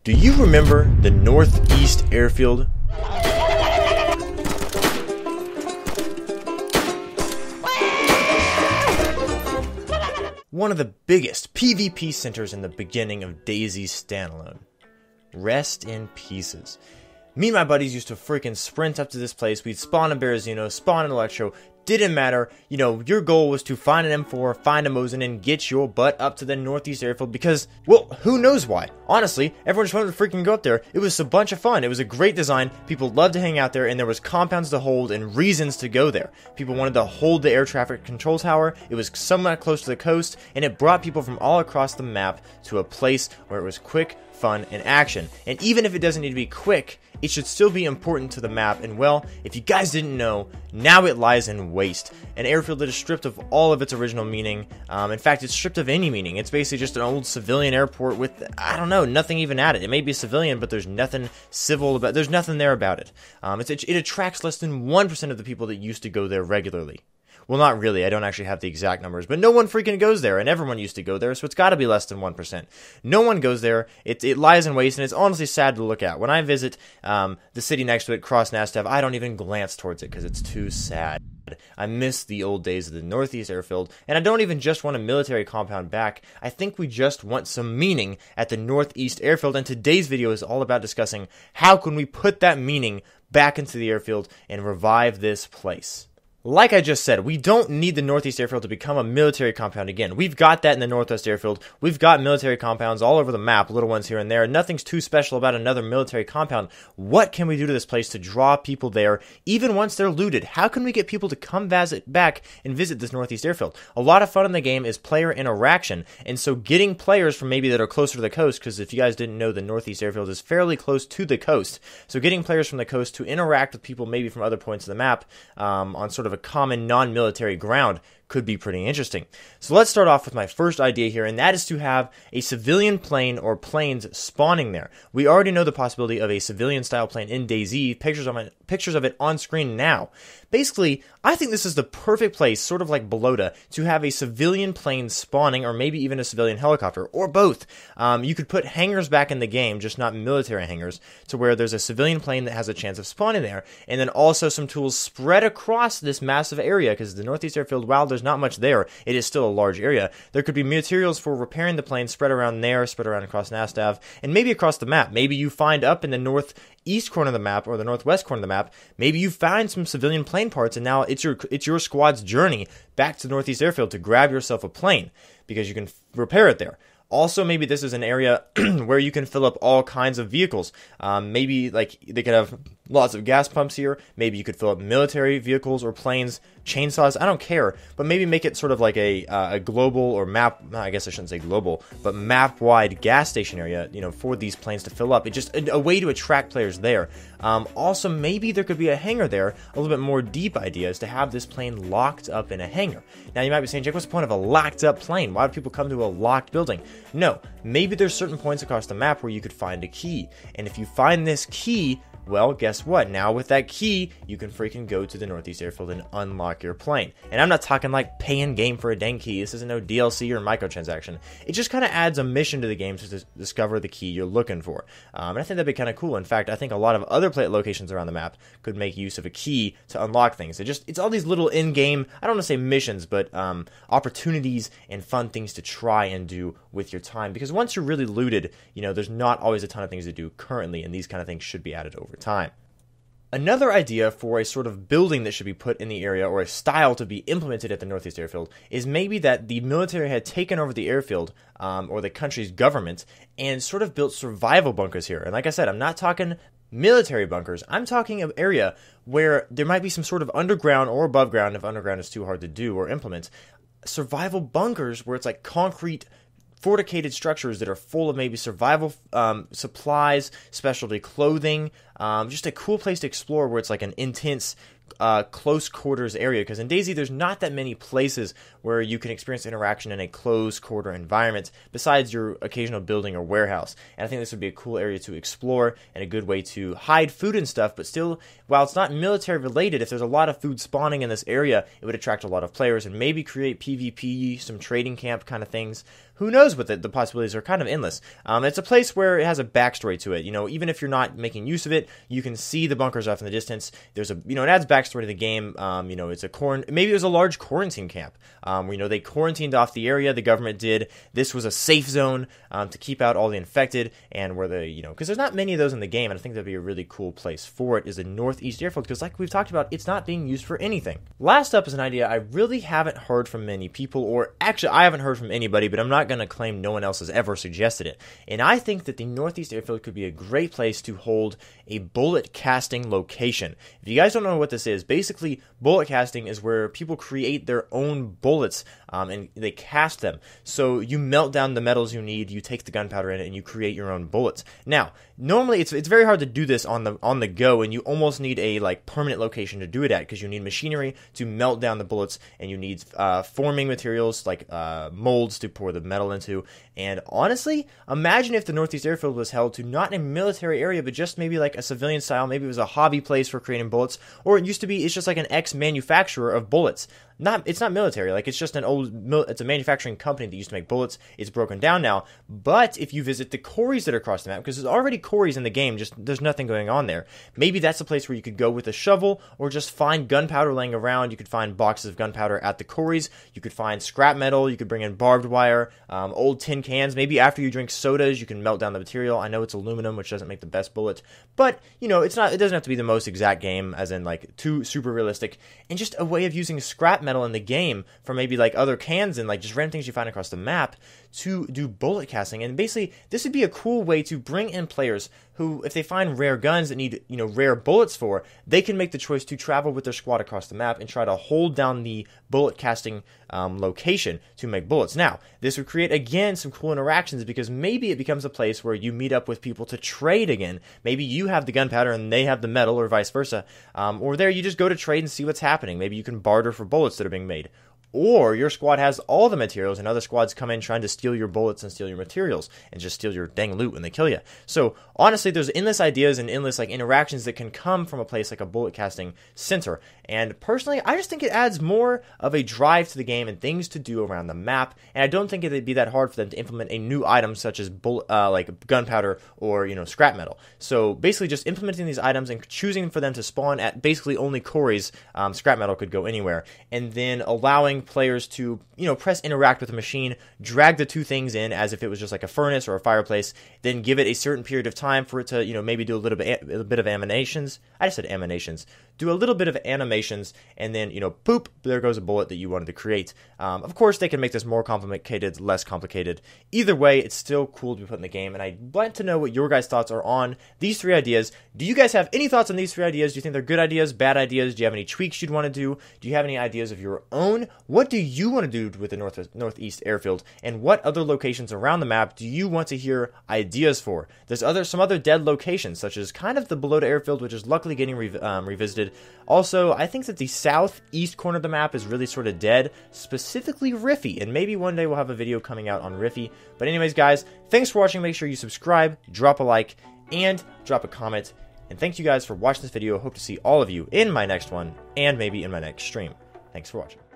Do you remember the North East Airfield? One of the biggest PvP centers in the beginning of DayZ Standalone. Rest in pieces. Me and my buddies used to freaking sprint up to this place. We'd spawn a Berezino, spawn an Electro. Didn't matter. You know, your goal was to find an M4, find a Mosin, and get your butt up to the Northeast Airfield because, well, who knows why? Honestly, everyone just wanted to freaking go up there. It was a bunch of fun. It was a great design. People loved to hang out there, and there was compounds to hold and reasons to go there. People wanted to hold the air traffic control tower. It was somewhat close to the coast, and it brought people from all across the map to a place where it was quick, fun, and action. And even if it doesn't need to be quick, it should still be important to the map. And well, if you guys didn't know, now it lies in waste. An airfield that is stripped of all of its original meaning. In fact, it's stripped of any meaning. It's basically just an old civilian airport with, I don't know, nothing even at it. It may be civilian, but there's nothing civil about. There's nothing there about it. It attracts less than 1% of the people that used to go there regularly. Well, not really. I don't actually have the exact numbers, but no one freaking goes there, and everyone used to go there, so it's got to be less than 1%. No one goes there. It lies in waste, and it's honestly sad to look at. When I visit the city next to it, Cross Nastav, I don't even glance towards it because it's too sad. I miss the old days of the Northeast Airfield, and I don't even just want a military compound back. I think we just want some meaning at the Northeast Airfield, and today's video is all about discussing how can we put that meaning back into the airfield and revive this place. Like I just said, we don't need the Northeast Airfield to become a military compound again. We've got that in the Northwest Airfield. We've got military compounds all over the map, little ones here and there. Nothing's too special about another military compound. What can we do to this place to draw people there, even once they're looted? How can we get people to come back and visit this Northeast Airfield? A lot of fun in the game is player interaction, and so getting players from maybe that are closer to the coast, because if you guys didn't know, the Northeast Airfield is fairly close to the coast. So getting players from the coast to interact with people maybe from other points of the map on sort of a common non-military ground could be pretty interesting. So let's start off with my first idea here, and that is to have a civilian plane or planes spawning there. We already know the possibility of a civilian style plane in DayZ, pictures of it on screen now. Basically, I think this is the perfect place, sort of like Belota, to have a civilian plane spawning, or maybe even a civilian helicopter, or both. You could put hangars back in the game, just not military hangars, to where there's a civilian plane that has a chance of spawning there, and then also some tools spread across this massive area, because the Northeast Airfield, while there's not much there, it is still a large area. There could be materials for repairing the plane spread around there, spread around across Nastav, and maybe across the map. Maybe you find up in the northeast corner of the map, or the northwest corner of the map, maybe you find some civilian plane parts, and now it's your squad's journey back to the Northeast Airfield to grab yourself a plane, because you can repair it there. Also, maybe this is an area where you can fill up all kinds of vehicles. Maybe like they could have lots of gas pumps here. Maybe you could fill up military vehicles or planes, chainsaws. I don't care, but maybe make it sort of like a global or map. I guess I shouldn't say global, but map-wide gas station area. You know, for these planes to fill up. It's just a way to attract players there. Also, maybe there could be a hangar there. A little bit more deep idea is to have this plane locked up in a hangar. Now you might be saying, Jake, what's the point of a locked up plane? Why do people come to a locked building? No, maybe there's certain points across the map where you could find a key, and if you find this key, well, guess what? Now with that key, you can freaking go to the Northeast Airfield and unlock your plane. And I'm not talking like pay in game for a dang key. This isn't no DLC or microtransaction. It just kind of adds a mission to the game to discover the key you're looking for. And I think that'd be kind of cool. In fact, I think a lot of other locations around the map could make use of a key to unlock things. It's all these little in-game, I don't want to say missions, but opportunities and fun things to try and do with your time. Because once you're really looted, you know, there's not always a ton of things to do currently, and these kind of things should be added over time. Another idea for a sort of building that should be put in the area, or a style to be implemented at the Northeast Airfield, is maybe that the military had taken over the airfield, or the country's government, and sort of built survival bunkers here. And like I said, I'm not talking military bunkers. I'm talking an area where there might be some sort of underground or above ground, if underground is too hard to do or implement, survival bunkers where it's like concrete fortificated structures that are full of maybe survival supplies, specialty clothing, just a cool place to explore where it's like an intense close quarters area, because in DayZ there's not that many places where you can experience interaction in a close quarter environment besides your occasional building or warehouse. And I think this would be a cool area to explore and a good way to hide food and stuff, but still, while it's not military related, if there's a lot of food spawning in this area, it would attract a lot of players and maybe create PvP, some trading camp kind of things. who knows what the possibilities are kind of endless. It's a place where it has a backstory to it. You know, even if you're not making use of it, you can see the bunkers off in the distance. There's it adds backstory to the game. You know, it's maybe it was a large quarantine camp. You know, they quarantined off the area. The government did. This was a safe zone to keep out all the infected, and where because there's not many of those in the game, and I think that'd be a really cool place for it, is the North East Airfield, because like we've talked about, it's not being used for anything. Last up is an idea I really haven't heard from many people, or actually I haven't heard from anybody, but I'm not going to claim no one else has ever suggested it. And I think that the Northeast Airfield could be a great place to hold a bullet casting location. If you guys don't know what this is, basically bullet casting is where people create their own bullets and they cast them. So you melt down the metals you need, you take the gunpowder in it, and you create your own bullets. Now, normally it's very hard to do this on the go, and you almost need a permanent location to do it at, because you need machinery to melt down the bullets, and you need forming materials like molds to pour the metal into. And honestly, imagine if the Northeast Airfield was held to not in a military area, but just maybe like a civilian style. Maybe it was a hobby place for creating bullets, or it used to be, it's just like an ex-manufacturer of bullets. It's not military, like it's just it's a manufacturing company that used to make bullets. It's broken down now, but if you visit the quarries that are across the map, because there's already quarries in the game, just there's nothing going on there. Maybe that's a place where you could go with a shovel, or just find gunpowder laying around. You could find boxes of gunpowder at the quarries. You could find scrap metal. You could bring in barbed wire, old tin cans. Maybe after you drink sodas, you can melt down the material. I know it's aluminum, which doesn't make the best bullet, but it doesn't have to be the most exact game, as in like too super realistic, and just a way of using scrap metal in the game for maybe like other cans and like just random things you find across the map to do bullet casting. And basically this would be a cool way to bring in players who, if they find rare guns that need rare bullets for, they can make the choice to travel with their squad across the map and try to hold down the bullet casting location to make bullets. Now, this would create again some cool interactions, because maybe it becomes a place where you meet up with people to trade again. Maybe you have the gunpowder and they have the metal, or vice versa, or there you just go to trade and see what's happening. Maybe you can barter for bullets that are being made. Or your squad has all the materials and other squads come in trying to steal your bullets and steal your materials and just steal your dang loot when they kill you. So honestly, there's endless ideas and endless interactions that can come from a place like a bullet casting center. And personally, I just think it adds more of a drive to the game and things to do around the map. And I don't think it'd be that hard for them to implement a new item such as like gunpowder or scrap metal. So basically, just implementing these items and choosing for them to spawn at basically only quarries. Scrap metal could go anywhere, and then allowing players to press interact with the machine, drag the two things in as if it was just like a furnace or a fireplace, then give it a certain period of time for it to maybe do a bit of animations. I just said animations. Do a little bit of animations, and then poop, there goes a bullet that you wanted to create. Of course, they can make this more complicated, less complicated. Either way, it's still cool to be put in the game, and I'd like to know what your guys' thoughts are on these three ideas. Do you guys have any thoughts on these three ideas? Do you think they're good ideas, bad ideas? Do you have any tweaks you'd want to do? Do you have any ideas of your own? What do you want to do with the Northeast Airfield, and what other locations around the map do you want to hear ideas for? There's some other dead locations, such as kind of the Belota Airfield, which is luckily getting revisited. Also, I think that the southeast corner of the map is really sort of dead, specifically Riffy, and maybe one day we'll have a video coming out on Riffy. But anyways, guys, thanks for watching. Make sure you subscribe, drop a like, and drop a comment. And thank you guys for watching this video. Hope to see all of you in my next one, and maybe in my next stream. Thanks for watching.